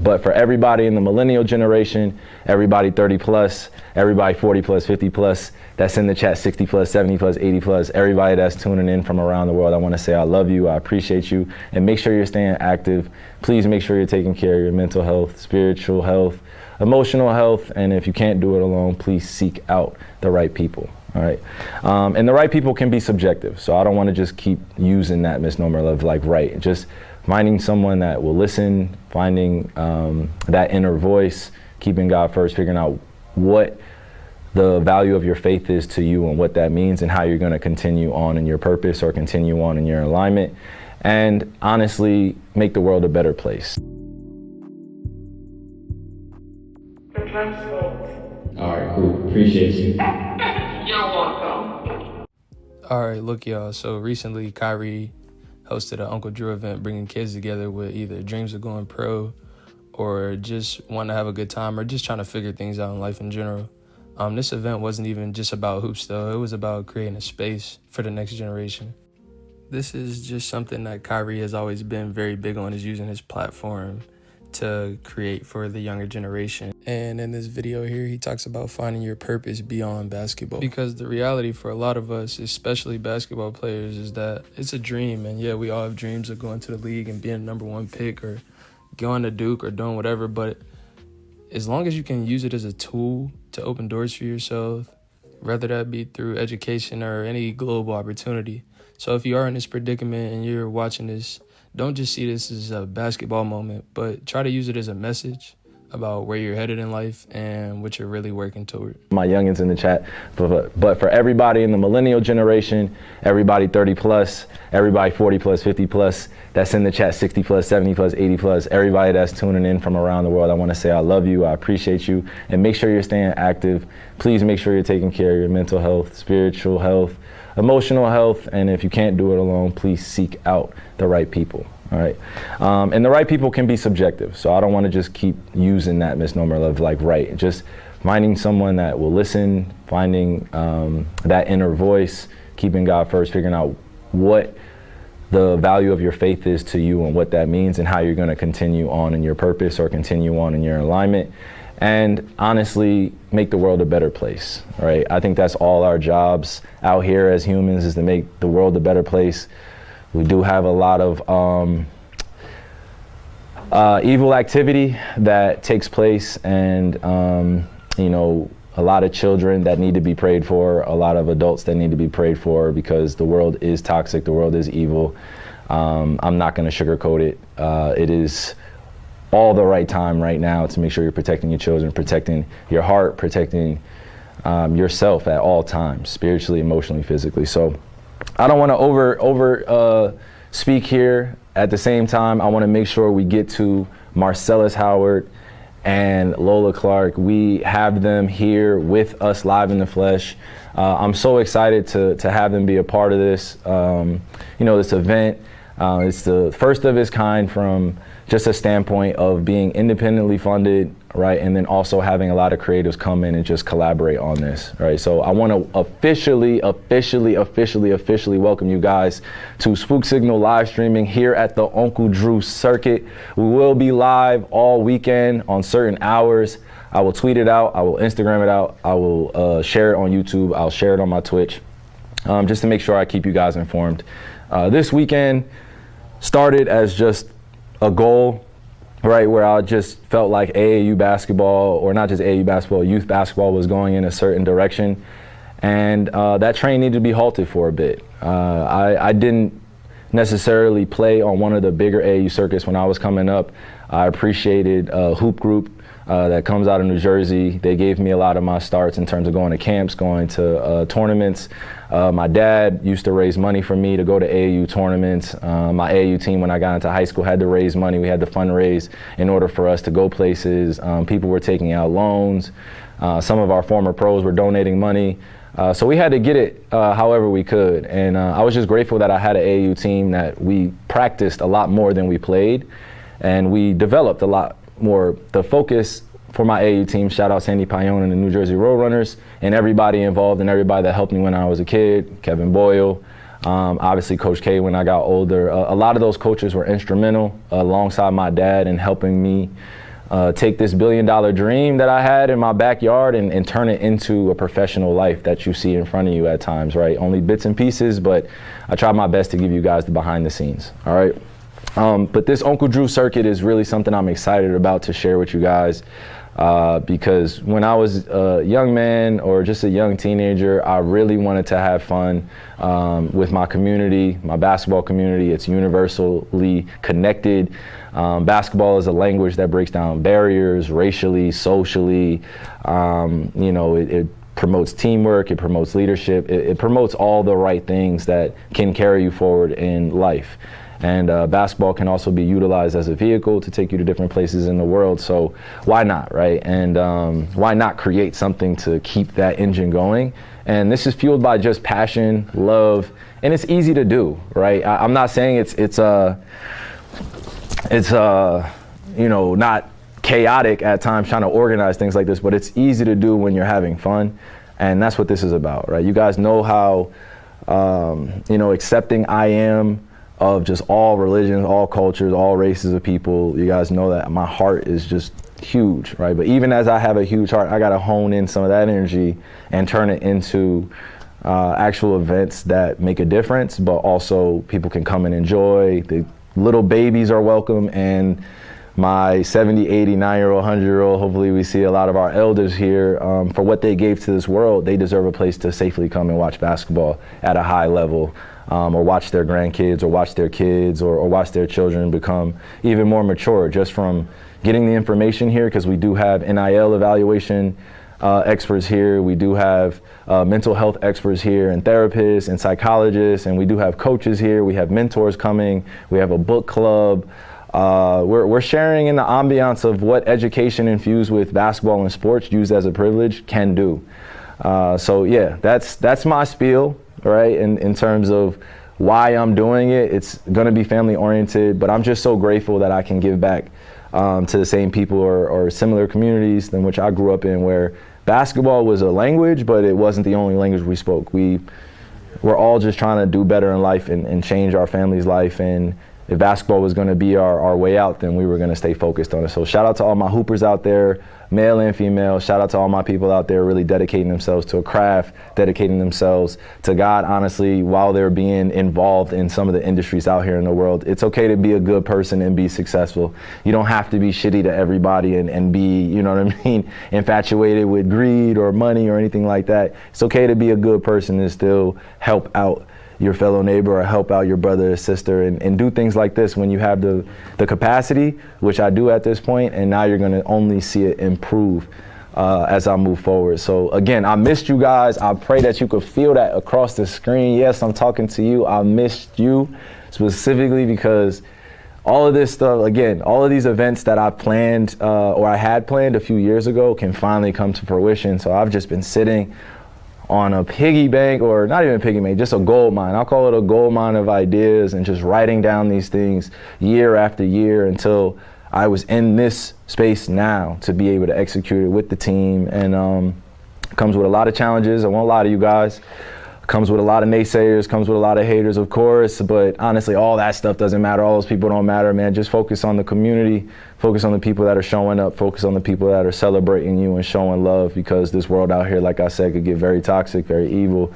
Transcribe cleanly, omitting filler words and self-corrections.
But for everybody in the millennial generation, everybody 30 plus, everybody 40 plus, 50 plus, that's in the chat, 60 plus, 70 plus, 80 plus, everybody that's tuning in from around the world, I want to say I love you, I appreciate you, and make sure you're staying active. Please make sure you're taking care of your mental health, spiritual health, emotional health, and if you can't do it alone, please seek out the right people. All right. And the right people can be subjective. So I don't want to just keep using that misnomer of like right. Just finding someone that will listen, finding that inner voice, keeping God first, figuring out what the value of your faith is to you and what that means and how you're going to continue on in your purpose or continue on in your alignment. And honestly, make the world a better place. All right, cool. Appreciate you. You're welcome. All right, look, y'all. So recently, Kyrie hosted an Uncle Drew event, bringing kids together with either dreams of going pro or just wanting to have a good time or just trying to figure things out in life in general. This event wasn't even just about hoops, though. It was about creating a space for the next generation. This is just something that Kyrie has always been very big on, is using his platform to create for the younger generation. And in this video here, he talks about finding your purpose beyond basketball. Because the reality for a lot of us, especially basketball players, is that it's a dream. And yeah, we all have dreams of going to the league and being a number one pick or going to Duke or doing whatever. But as long as you can use it as a tool to open doors for yourself, whether that be through education or any global opportunity. So if you are in this predicament and you're watching this, don't just see this as a basketball moment, but try to use it as a message about where you're headed in life and what you're really working toward. My youngins in the chat, but for everybody in the millennial generation, everybody 30 plus, everybody 40 plus, 50 plus, that's in the chat, 60 plus, 70 plus, 80 plus, everybody that's tuning in from around the world, I want to say I love you, I appreciate you, and make sure you're staying active. Please make sure you're taking care of your mental health, spiritual health, emotional health, and if you can't do it alone, please seek out the right people. All right. And the right people can be subjective. So I don't want to just keep using that misnomer of like right. Just finding someone that will listen, finding that inner voice, keeping God first, figuring out what the value of your faith is to you and what that means and how you're going to continue on in your purpose or continue on in your alignment. And honestly, make the world a better place, right? I think that's all our jobs out here as humans, is to make the world a better place. We do have a lot of evil activity that takes place, and you know, a lot of children that need to be prayed for, a lot of adults that need to be prayed for, because the world is toxic, the world is evil. I'm not going to sugarcoat it. It is all the right time right now to make sure you're protecting your children, protecting your heart, protecting yourself at all times, spiritually, emotionally, physically. So I don't want to over speak here. At the same time, I want to make sure we get to Marcellus Howard and Lola Clark. We have them here with us live in the flesh. I'm so excited to have them be a part of this, this event. It's the first of its kind from just a standpoint of being independently funded, right? And then also having a lot of creatives come in and just collaborate on this, right? So I want to officially welcome you guys to Spook Signal live streaming here at the Uncle Drew Circuit. We will be live all weekend on certain hours. I will tweet it out, I will Instagram it out, I will share it on YouTube, I'll share it on my Twitch, just to make sure I keep you guys informed. This weekend started as just a goal, right, where I just felt like AAU basketball, or not just AAU basketball, youth basketball was going in a certain direction, and that train needed to be halted for a bit. I didn't necessarily play on one of the bigger AAU circuits when I was coming up. I appreciated Hoop Group that comes out of New Jersey. They gave me a lot of my starts in terms of going to camps, going to tournaments. My dad used to raise money for me to go to AAU tournaments. My AAU team, when I got into high school, had to raise money. We had to fundraise in order for us to go places. People were taking out loans. Some of our former pros were donating money. So we had to get it however we could. And I was just grateful that I had an AAU team that we practiced a lot more than we played. And we developed a lot more. The focus for my AAU team, shout out Sandy Payon and the New Jersey Roadrunners, and everybody involved and everybody that helped me when I was a kid, Kevin Boyle, obviously Coach K when I got older. A lot of those coaches were instrumental alongside my dad in helping me take this $1 billion dream that I had in my backyard and turn it into a professional life that you see in front of you at times, right? Only bits and pieces, but I try my best to give you guys the behind the scenes, all right? But this Uncle Drew circuit is really something I'm excited about to share with you guys. Because when I was a young man or just a young teenager, I really wanted to have fun with my community, my basketball community. It's universally connected. Basketball is a language that breaks down barriers racially, socially. It promotes teamwork, it promotes leadership, it promotes all the right things that can carry you forward in life. And basketball can also be utilized as a vehicle to take you to different places in the world. So why not, right? And why not create something to keep that engine going? And this is fueled by just passion, love, and it's easy to do, right? I'm not saying it's not chaotic at times trying to organize things like this, but it's easy to do when you're having fun. And that's what this is about, right? You guys know how, accepting I am of just all religions, all cultures, all races of people. You guys know that my heart is just huge, right? But even as I have a huge heart, I got to hone in some of that energy and turn it into actual events that make a difference, but also people can come and enjoy. The little babies are welcome, and my 70, 80, 9-year-old, 100-year-old, hopefully we see a lot of our elders here, for what they gave to this world. They deserve a place to safely come and watch basketball at a high level. Or watch their grandkids or watch their kids or watch their children become even more mature just from getting the information here, because we do have NIL evaluation experts here. We do have mental health experts here and therapists and psychologists, and we do have coaches here. We have mentors coming. We have a book club. We're sharing in the ambiance of what education infused with basketball and sports used as a privilege can do. So yeah, that's my spiel. Right, in terms of why I'm doing it. It's going to be family oriented, but I'm just so grateful that I can give back to the same people or similar communities than which I grew up in, where basketball was a language, but it wasn't the only language we spoke. We're all just trying to do better in life and change our family's life. And if basketball was going to be our way out, then we were going to stay focused on it. So shout out to all my hoopers out there, male and female. Shout out to all my people out there really dedicating themselves to a craft, dedicating themselves to God, honestly, while they're being involved in some of the industries out here in the world. It's okay to be a good person and be successful. You don't have to be shitty to everybody and be, you know what I mean, infatuated with greed or money or anything like that. It's okay to be a good person and still help out your fellow neighbor or help out your brother or sister and do things like this when you have the capacity, which I do at this point, and now you're gonna only see it improve as I move forward. So again, I missed you guys. I pray that you could feel that across the screen. Yes, I'm talking to you. I missed you specifically because all of this stuff, again, all of these events that I planned or I had planned a few years ago can finally come to fruition. So I've just been sitting on a piggy bank, or not even a piggy bank, just a gold mine. I'll call it a gold mine of ideas, and just writing down these things year after year until I was in this space now to be able to execute it with the team. And comes with a lot of challenges. I won't lie to you guys. Comes with a lot of naysayers, comes with a lot of haters, of course, but honestly, all that stuff doesn't matter. All those people don't matter, man. Just focus on the community, focus on the people that are showing up, focus on the people that are celebrating you and showing love, because this world out here, like I said, could get very toxic, very evil,